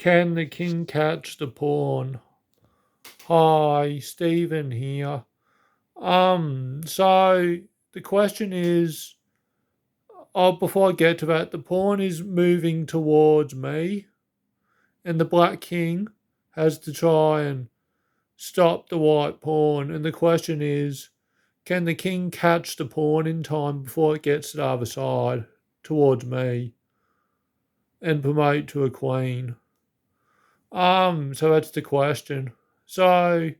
Can the king catch the pawn? Hi, Stephen here. So the question is, before I get to that, the pawn is moving towards me, and the black king has to try and stop the white pawn. And the question is, can the king catch the pawn in time before it gets to the other side towards me and promote to a queen? So that's the question. So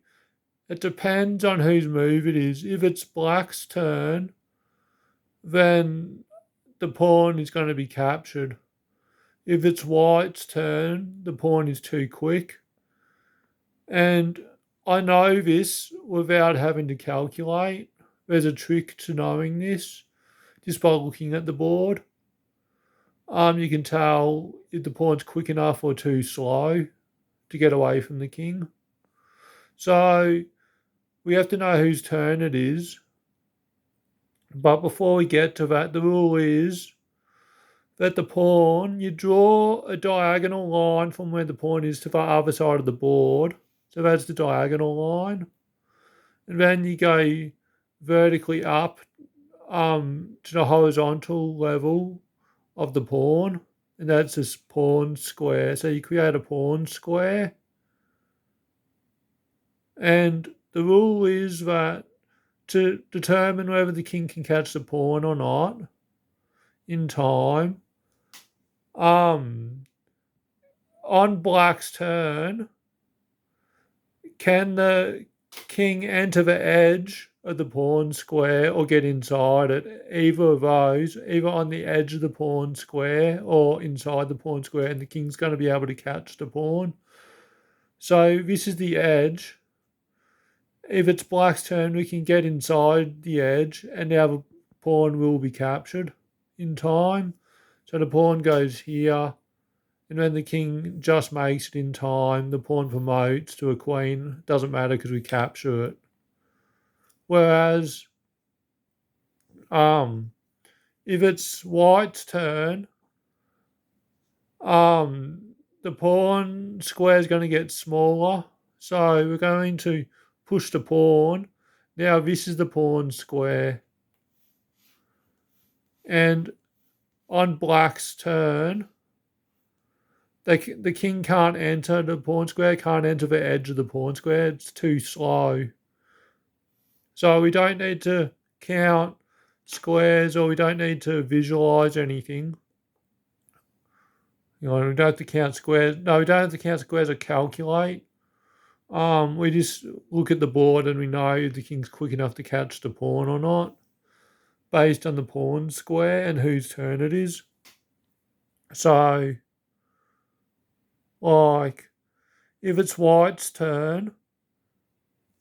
it depends on whose move it is. If it's black's turn, then the pawn is going to be captured. If it's white's turn, the pawn is too quick. And I know this without having to calculate. There's a trick to knowing this just by looking at the board. You can tell if the pawn's quick enough or too slow to get away from the king. So we have to know whose turn it is. But before we get to that, the rule is that the pawn, you draw a diagonal line from where the pawn is to the other side of the board. So that's the diagonal line. And then you go vertically up to the horizontal level of the pawn. And that's this pawn square. So you create a pawn square. And the rule is that to determine whether the king can catch the pawn or not in time, on black's turn, can the king enter the edge of the pawn square or get inside it? Either of those, either on the edge of the pawn square or inside the pawn square, and the king's going to be able to catch the pawn. So this is the edge. If it's black's turn, we can get inside the edge and now the pawn will be captured in time. So the pawn goes here, and when the king just makes it in time, the pawn promotes to a queen. Doesn't matter because we capture it. Whereas, if it's white's turn, the pawn square is going to get smaller. So we're going to push the pawn. Now this is the pawn square. And on black's turn, the king can't enter the pawn square, can't enter the edge of the pawn square. It's too slow. So we don't need to count squares or we don't need to visualize anything. We don't have to count squares. No, we don't have to count squares or calculate. We just look at the board and we know if the king's quick enough to catch the pawn or not, based on the pawn square and whose turn it is. So, like, if it's white's turn,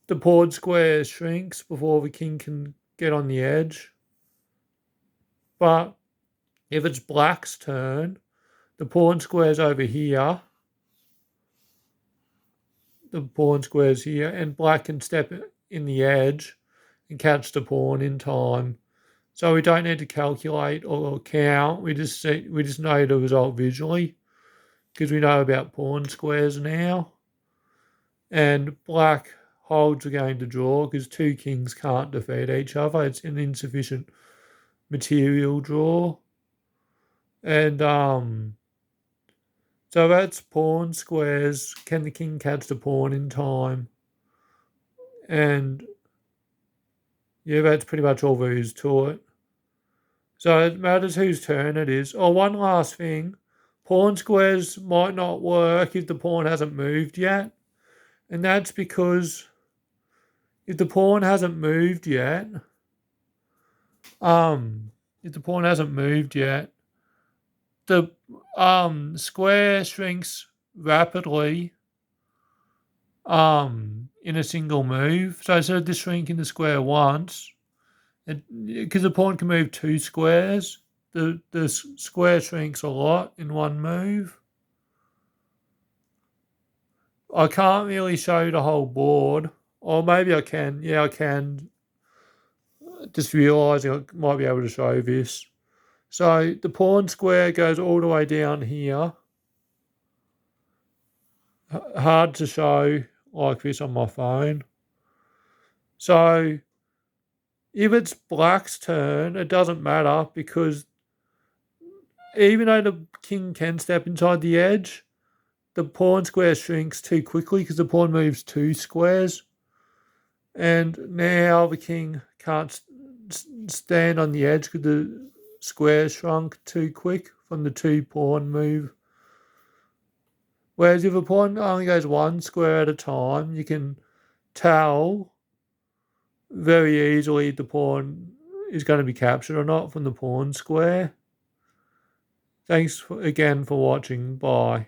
the pawn square shrinks before the king can get on the edge. But if it's black's turn, the pawn square's over here. The pawn square's here, and black can step in the edge and catch the pawn in time. So we don't need to calculate or count. We just know the result visually because we know about pawn squares now. And black holds the game to draw because two kings can't defeat each other. It's an insufficient material draw. And so that's pawn squares. Can the king catch the pawn in time? And yeah, that's pretty much all there is to it. So it matters whose turn it is. Oh, one last thing. Pawn squares might not work if the pawn hasn't moved yet. And that's because if the pawn hasn't moved yet, the square shrinks rapidly in a single move. So instead of just shrinking the square once, because the pawn can move two squares, the square shrinks a lot in one move. I can't really show you the whole board. Or maybe I can. Yeah, I can. Just realising I might be able to show this. So the pawn square goes all the way down here. hard to show like this on my phone. So if it's black's turn, it doesn't matter because even though the king can step inside the edge, the pawn square shrinks too quickly because the pawn moves 2 squares. And now the king can't stand on the edge because the square shrunk too quick from the 2 pawn move. Whereas if a pawn only goes 1 square at a time, you can tell very easily the pawn is going to be captured or not from the pawn square. Thanks again for watching. Bye.